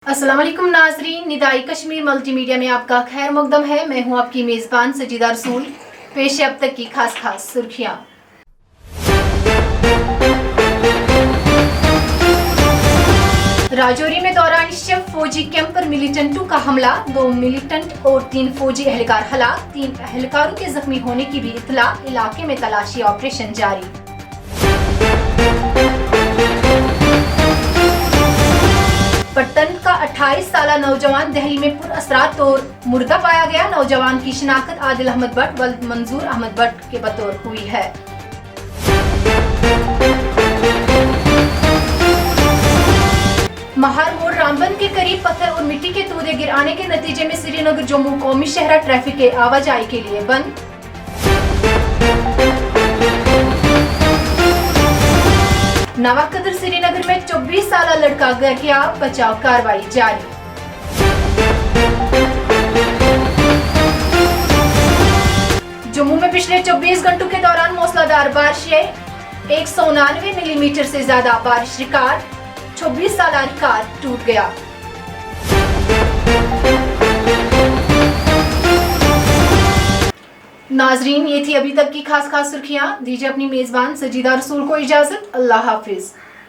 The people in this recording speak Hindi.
अस्सलाम वालेकुम नाजरीन, निदाई कश्मीर मल्टीमीडिया में आपका खैर मकदम है। मैं हूं आपकी मेज़बान सजीदा रसूल। पेश है अब तक की खास सुर्खियां। राजौरी में दौरान शब फौजी कैंप पर मिलिटेंटों का हमला, 2 मिलिटेंट और 3 फौजी एहलकार हलाक, 3 एहलकारों के जख्मी होने की भी इत्तला। इलाके में तलाशी ऑपरेशन जारी। पट्टन का 28 साल नौजवान दिल्ली में पुरअसरार और मुर्दा पाया गया। नौजवान की शिनाख्त आदिल अहमद भट्ट व मंजूर अहमद भट्ट के बतौर हुई है। महार मोड़ रामबन के करीब पत्थर और मिट्टी के तूदे गिर आने के नतीजे में श्रीनगर जम्मू कौमी शहरा ट्रैफिक के आवाजाही के लिए बंद। नवाकदर श्रीनगर में 24 साल लड़का गिरफ्तार, बचाव कार्रवाई जारी। जम्मू में पिछले 24 घंटों के दौरान मूसलाधार बारिशें, 199 मिलीमीटर से ज्यादा बारिश रिकॉर्ड, 26 साल रिकॉर्ड टूट गया। नाजरीन, ये थी अभी तक की खास सुर्खियां। दीजिए अपनी मेजबान सजीदा रसूल को इजाजत। अल्लाह हाफिज।